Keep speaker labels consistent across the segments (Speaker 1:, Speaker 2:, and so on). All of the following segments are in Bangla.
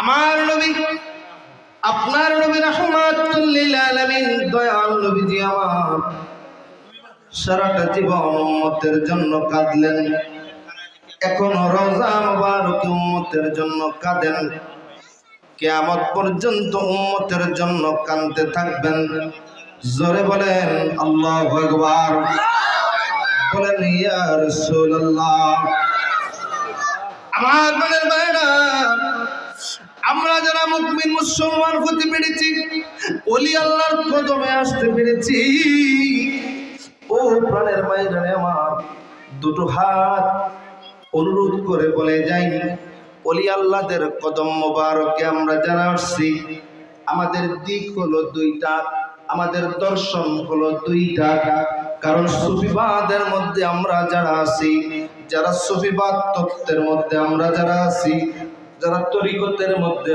Speaker 1: আমার নবী, আপনার নবী রাহমাতুল লিল আলামিন, দয়াল নবীজি আমার সারাটা জীবন উম্মতের জন্য কাঁদলেন। এখনো রওজা মুবারকে উম্মতের জন্য কাঁদেন। কিয়ামত পর্যন্ত উম্মতের জন্য কাঁদতে থাকবেন। জোরে বলেন আল্লাহু আকবার। বলেন ইয়া রাসূলুল্লাহ। আমার মনের ভাইরা, আমরা যারা মুমিন মুসলমান হতে পেরেছি, ওলি আল্লাহর কদমে আসতে পেরেছি, ও প্রাণের ভাইরা আমার, দুটো হাত অনুরোধ করে বলে যাই, ওলি আল্লাহদের কদম মোবারকে আমরা যারা আসছি, আমাদের দিক হলো দুইটা, আমাদের দর্শন হলো দুইটা। কারণ সুফিবাদের মধ্যে আমরা যারা আছি, যারা সুফিবাদ তত্ত্বের মধ্যে আমরা যারা আছি, যারা তরিকতের মধ্যে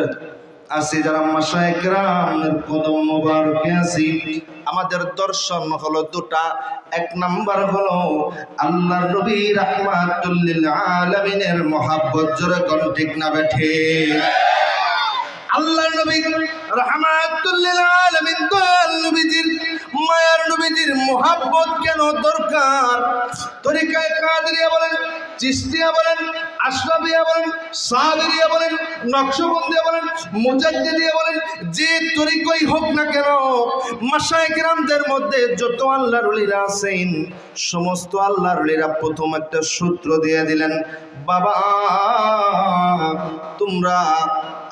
Speaker 1: আছি, যারা মাশায়েখ কেরামের কদম মোবারকে আছি, আমাদের দর্শন হলো দুটা। এক নাম্বার হলো আল্লাহর নবী রাহমাতুল লিল আলামিনের মহব্বত। জোরে কোন ঠিক না বেঠে? আল্লাহর নবী রাহমাতুল লিল আলামিন, দয়াল নবীজির, মায়ার নবীজির মহব্বত কেন দরকার? তরিকায়ে কাদেরিয়া বলেন, চিশতিয়া বলেন, আশরাফিয়া বলেন, সাবেরিয়া বলেন, নকশবন্দিয়া বলেন, মুজাদ্দিদিয়া বলেন, যে তরিকাই হোক না কেন, মাশায়েখ কেরামদের মধ্যে যত আল্লাহর ওলিরা আছেন, সমস্ত আল্লাহর ওলিরা প্রথম একটা সূত্র দিয়ে দিলেন, বাবা তোমরা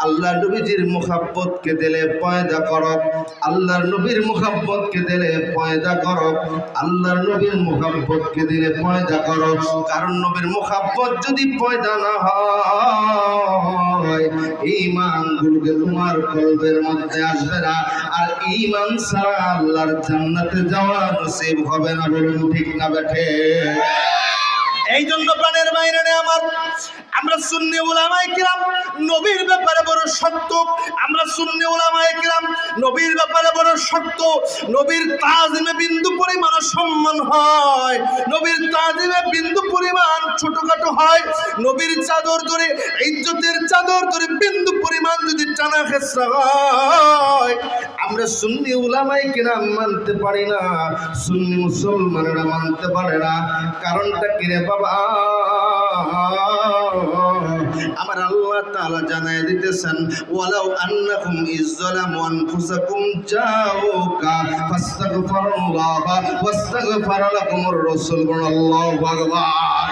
Speaker 1: আল্লাহর নবীজির মুহাব্বতকে দিলে পয়দা করো, আল্লাহর নবীর মুহাব্বতকে দিলে পয়দা করো, আল্লাহর নবীর মুহাব্বতকে দিলে পয়দা করো। কারণ নবীর মুহাব্বত যদি পয়দা না হয়, ঈমানগুলোকে তোমার কলবের মধ্যে আসবে না, আর ঈমান ছাড়া আল্লাহর জান্নাতে যাওয়া নসিব হবে না। বলুন ঠিক না বেঠে? এই জন্য প্রাণের বাইরে আমার, আমরা সুন্নি উলামায়ে কিরাম নবীর ব্যাপারে বড় শক্ত, আমরা সুন্নি উলামায়ে কিরাম নবীর ব্যাপারে বড় শক্ত। নবীর তাজিমে বিন্দু পরিমাণ সম্মান হয়, নবীর তাজিমে বিন্দু পরিমাণ ছোটখাটো হয়, নবীর চাদর ধরে, ইজ্জতের চাদর ধরে বিন্দু পরিমাণ যদি টানা খেসরা হয়, আমরা সুন্নি উলামায়ে কিরাম মানতে পারি না, সুন্নি মুসলমানেরা মানতে পারে না। কারণটা কি রে বাবা? আমার আল্লাহ তাআলা জানায় দিতেছেন, ওয়ালাউ আন্নাকুম ইযলামু আনফুসাকুম জাউকা ফাস্তাগফিরুল্লাহ ওয়াস্তাগফারা লাকুমুর রাসূল। আল্লাহু আকবার।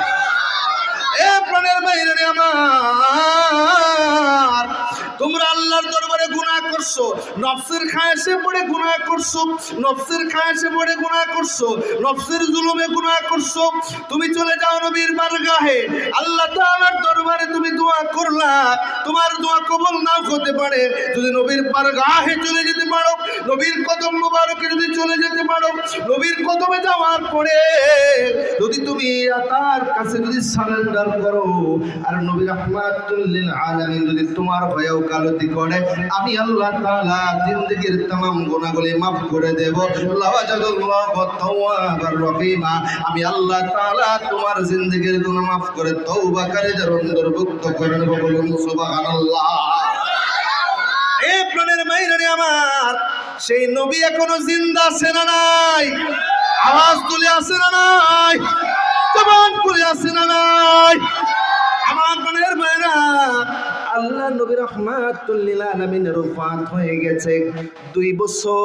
Speaker 1: এ প্রাণের বাইরে আমার, তোমরা আল্লাহর দরবারে গুনাহ করছো, নফসের খায়েশে পড়ে গুনাহ করছো, নফসের খায়েশে পড়ে গুনাহ করছো, নফসের জুলুমে গুনাহ করছো। তুমি চলে যাও নবীর বারগাহে, আল্লাহ তাআলার দরবারে তুমি দোয়া করলা, তোমার দোয়া কবুল নাও হতে পারে। যদি নবীর বারগাহে চলে যেতে পারো, নবীর কদম মোবারকে যদি চলে যেতে পারো, নবীর কদমে যাওয়ার পরে যদি তুমি তার কাছে যদি সারেন্ডার করো, আর নবী রাহমাতুল লিল আলামিন যদি তোমার হয়েও কালতি করে, আমি আল্লাহ তাআলা জিন্দেগীর तमाम গুনাহগুলি maaf করে দেব। লাওয়াজাদুল্লাহু তাওয়াবার রহিমা। আমি আল্লাহ তাআলা তোমার জিন্দেগীর গুনাহ maaf করে তওবাকারীদের অন্তর্ভুক্ত করে নেব। বলুন সুবহানাল্লাহ। এ প্রাণের মাইরানি আমার, সেই নবী এখনো জিন্দা আছে না নাই? আওয়াজ তুলে আছে না নাই? জবান খুলে আছে না নাই? আমার প্রাণের মায়েরা, আল্লাহ নবী রাহমাতুল লিল আলামিনের ওফাত হয়ে গেছে 2 বছর।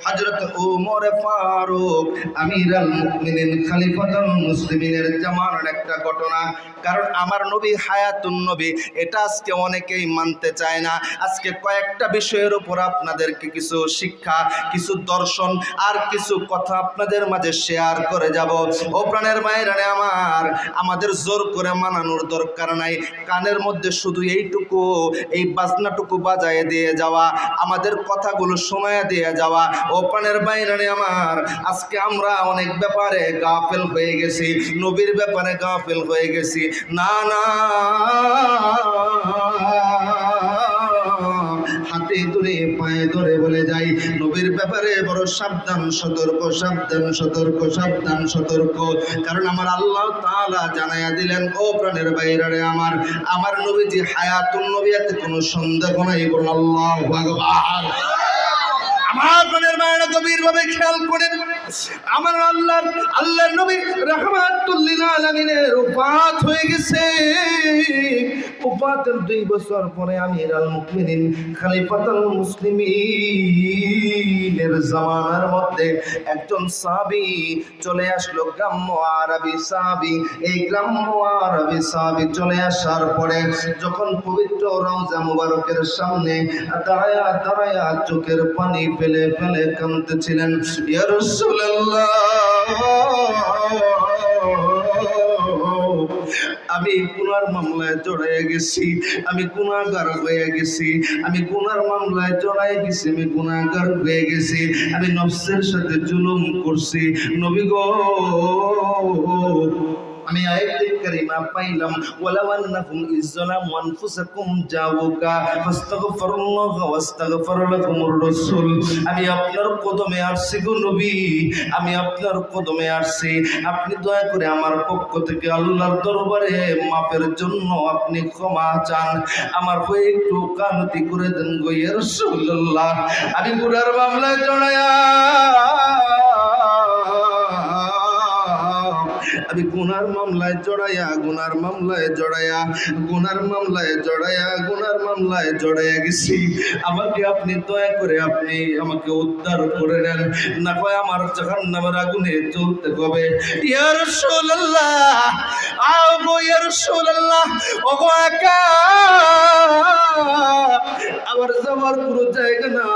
Speaker 1: হযরত ওমর ফারুক আমিরুল মুমিনিন খলিফাতুল মুসলিমিনের জামানার একটা ঘটনা। কারণ আমার নবী হায়াতুন নবী, এটা আজকে অনেকেই মানতে চায় না। আজকে কয়েকটা বিষয়ের উপর আপনাদেরকে কিছু শিক্ষা, কিছু দর্শন আর কিছু কথা আপনাদের মাঝে শেয়ার করে যাব। ও প্রাণের মায়েরা আমার, আমাদের জোর করে মানানোর দরকার নাই। কানের মধ্যে শুধু এইটুকু, এই বাজনাটুকু বাজায় দিয়ে যাওয়া, আমাদের কথাগুলো শোনায় দিয়ে যাওয়া। ও প্রাণের বাইরে আমার, আজকে আমরা অনেক ব্যাপারে গাফেল হয়ে গেছি, নবীর ব্যাপারে গাফেল হয়ে গেছি। না না, হাতে ধরে পায়ে ধরে বলে যাই, নবীর ব্যাপারে ব্যাপারে বড় সাবধান সতর্ক, সাবধান সতর্ক, সাবধান সতর্ক। কারণ আমার আল্লাহ তাআলা জানাইয়া দিলেন, ও প্রাণের বাইরে আমার নবীজি হায়াতুন নবিয়াতে কোনো সন্দেহ নাই। বলুন আল্লাহু আকবার। আমার প্রাণের মায়েরা গভীরভাবে খেয়াল করেন, আমার আল্লাহর নবী রাহমাতুল লিল আলামিনের ওফাত হয়ে গেছে। ওফাতের 2 বছর পরে আমিরুল মুমিনিন খলিফাতুল মুসলিমিনের জামানার মধ্যে একজন সাহাবী চলে আসলো, গ্রাম্য আরবি সাহাবী। এই গ্রাম্য আরবি সাহাবী চলে আসার পরে যখন পবিত্র রওজা মুবারকের সামনে দাঁড়ায়া চোখের পানি ফেলে ফেলে কাঁদতেছিলেন, ইয়া রাসূলুল্লাহ, আমি গুনার মামলায় জড়াইয়া গেছি, আমি গুনাহগার হয়ে গেছি, আমি গুনার মামলায় জড়াই গেছি, আমি গুনাহগার হয়ে গেছি, আমি নফসের সাথে জুলুম করছি। নবী গো, আমি আয়াতে কারিমা পাইলাম, ওয়ালাউ আন্নাকুম ইযলামু আনফুসাকুম জাউকা ফাস্তাগফিরুল্লাহ ওয়াস্তাগফার লাকুমুর রাসূল। আমি আপনার কদমে আসছি গো নবী, আমি আপনার কদমে আসছি, আপনি দয়া করে আমার পক্ষ থেকে আল্লাহর দরবারে মাফের জন্য আপনি ক্ষমা চান, আমার হয়ে একটু কানতি করে দেন গো ইয়া রাসূলুল্লাহ। আমি গুনার মামলায় জড়ায়া, আমি গুনার মামলায় জড়াইয়া গেছি। আমাকে আপনি দয়া করে আপনি আমাকে উদ্ধার করে নেন, না হয় আমার জাহান্নামের আগুনে জ্বলতে হবে। ইয়া রাসূলুল্লাহ, আগো ইয়া রাসূলুল্লাহ, ওগো আকা, আমার যাওয়ার কোনো জায়গা না,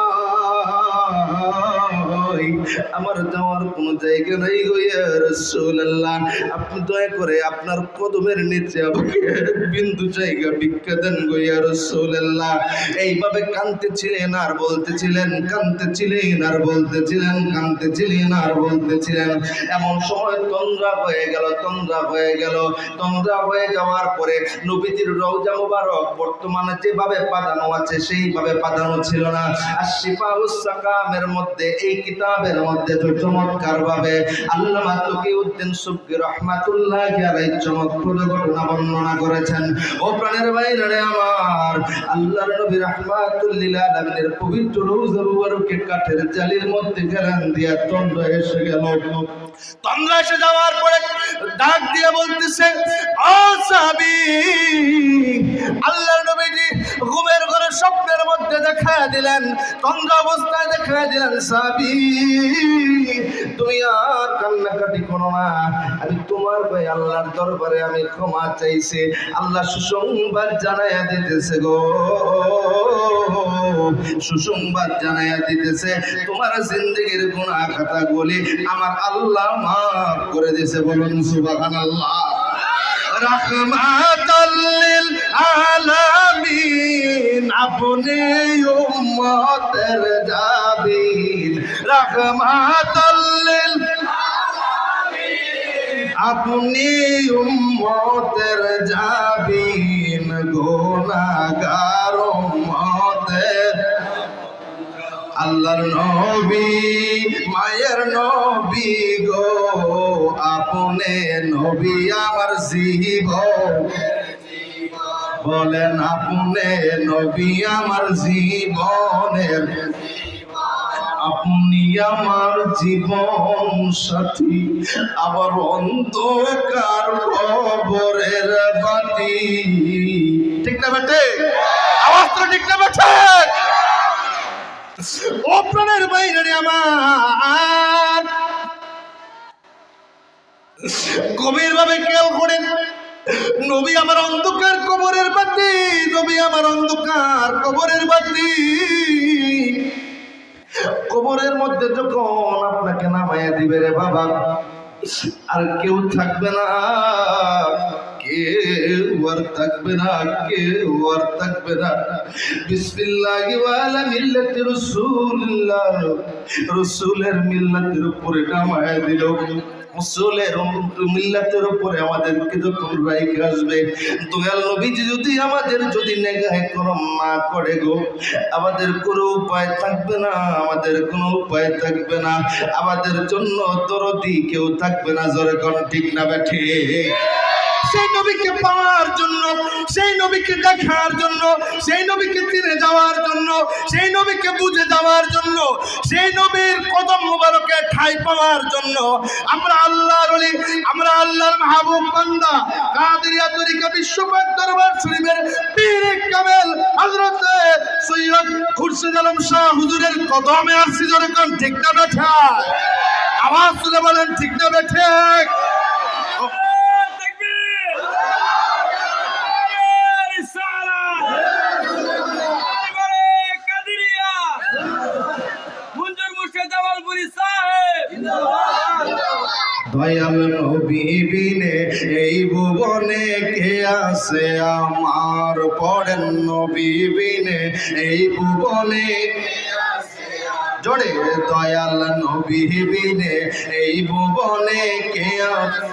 Speaker 1: আমার যাওয়ার কোনো জায়গা নাই গো ইয়া রাসূলুল্লাহ, আপনি দয়া করে আপনার কদমের নিচে আমাকে বিন্দু জায়গা ভিক্ষা দেন গো ইয়া রাসূলুল্লাহ। এইভাবে কাঁদতেছিলেন আর বলতেছিলেন, কাঁদতেছিলেন আর বলতেছিলেন, কাঁদতেছিলেন আর বলতেছিলেন। এমন সময় তন্দ্রা হয়ে গেল, তন্দ্রা হয়ে যাওয়ার পরে নবীজির রওজা মুবারক বর্তমানে যেভাবে পাতানো আছে সেইভাবে পাতানো ছিল না। আর শিফাউস সাকামের মধ্যে, এই কিতাবের মধ্যে তো চমৎকার ভাবে আল্লামা তকিউদ্দিন সুবকি রাহমাতুল্লাহি আলাইহি চমৎকার ঘটনা বর্ণনা করেছেন। ও প্রাণের বাইরে আমার আল্লাহর নবী রাহমাতুল লিল আলামিনের পবিত্র রওজা মুবারকে কাঠের জালির মধ্যে গেলেন দিয়া তন্দ্রা এসে গেল। তন্দ্রা এসে যাওয়ার পরে ডাক দিয়ে বলতেছে, ও সাহাবী, আল্লাহর নবীজি ঘুমের ঘরে স্বপ্নের মধ্যে দেখা দিলেন, তন্দ্রা অবস্থায় দেখা দিলেন, সাহাবী তুমি আর কান্নাকাটি করো না, আমি তোমার ভাই আল্লাহর দরবারে আমি ক্ষমা চাইছি। আল্লাহ সুসংবাদ জানাইয়া দিতেছে গো, সুসংবাদ জানাইয়া দিতেছে, তোমার জিন্দেগির গুনাহ খাতাগুলি আমার আল্লাহ মাফ করে দিয়েছে। বলুন সুবহানাল্লাহ। রাহমাতাল লিল আলামিন, আপনি উম্মতের জাবিন, রাহমাতাল লিল আলামিন, আপনি উম্মতের জাবিন, গুনাহগার উম্মতের আল্লাহর নবী, মায়ের নবী গো, আপনি নবী আমার জীবন, বলেন আপনি নবী আমার জীবনের, আপনি আমার জীবন সাথী, আবার অন্ধকার কবরের বাতি। ঠিক না বেটে? আওয়াজ তো ঠিক না বেটে? ও প্রাণের বাইরে আমার গভীর ভাবে খেয়াল করেন, নবী আমার অন্ধকার কবরের বাতি, নবী আমার অন্ধকার কবরের বাতি। কবরের মধ্যে যখন আপনাকে নামাইয়া দিবে রে বাবা, আর কেউ থাকবে না, কেউ আর থাকবে না, কেউ আর থাকবে না। বিসমিল্লাহি ওয়ালা মিল্লাতি রাসূলিল্লাহ, রাসূলের মিল্লাতের উপরে নামায়া দিল। মুসলের মিল্লাতের উপরে আমাদেরকে যখন রাইখে আসবে, দয়াল নবীজি যদি আমাদের যদি নেগাহে করম না করে গো, আমাদের কোনো উপায় থাকবে না, আমাদের কোনো উপায় থাকবে না, আমাদের জন্য দরদি কেউ থাকবে না। জোরে কোন ঠিক না বেঠে? সেই নবীকে পাওয়ার জন্য, সেই নবীকে দেখার জন্য, সেই নবীকে চিনে যাওয়ার জন্য, সেই নবীকে বুঝে যাওয়ার জন্য, সেই নবীর কদম মুবারকে ঠাঁই পাওয়ার জন্য আমরা আল্লাহর ওলি, আমরা আল্লাহর মাহবুব বান্দা কাদেরিয়া তরিকা বিশ্বপাক দরবার শরীফের পীর কামেল হযরত সৈয়দ খুরশিদ আলম শাহ হুজুরের কদমে আসছি। জোরে কোন ঠিক না বেঠা? আওয়াজ তুলে বলেন ঠিক না বেঠে? দয়াল নবী বিনে এই ভুবনে কে আছে আমার? পড়েন নবী বিনে এই ভুবনে জোরে, দয়াল নবী বিনে এই ভুবনে কে আছে?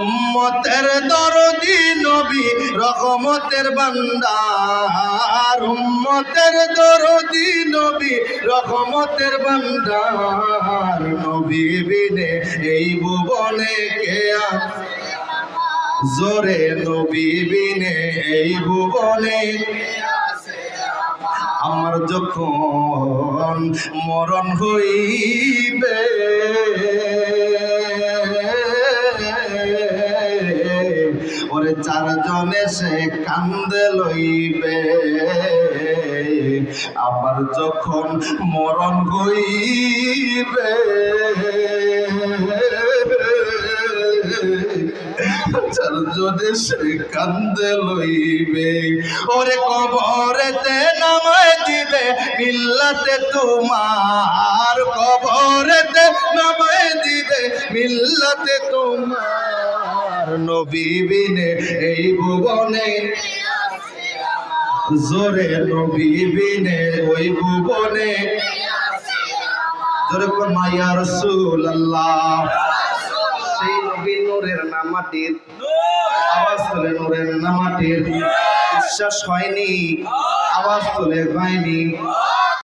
Speaker 1: উম্মতের দরদি নবী রহমতের ভান্ডার, উম্মতের দরদি নবী রহমতের ভান্ডার। নবী বিনে এই ভুবনে কে আছে? জোরে, নবী বিনে এই ভুবনে আমার যখন মরণ হইবে, ওরে চারজনে সে কান্দে লইবে, আমার যখন মরণ হইবে, চারজনে সে কান্দে লইবে। ওরে কবরেতে নামায় দিবে মিল্লাতে তোমার, কবরেতে নামায় দিবে মিল্লাতে তোমার। নবী বিনে এই ভুবনে জোরে, নবী বিনে ওই ভুবনে জোরে কোন ইয়া রাসূলুল্লাহ। সেই নবী নূরের না মাটির? আওয়াজ তুলে নূরের না মাটির? বিশ্বাস হয়নি? আওয়াজ তুলে হয়নি?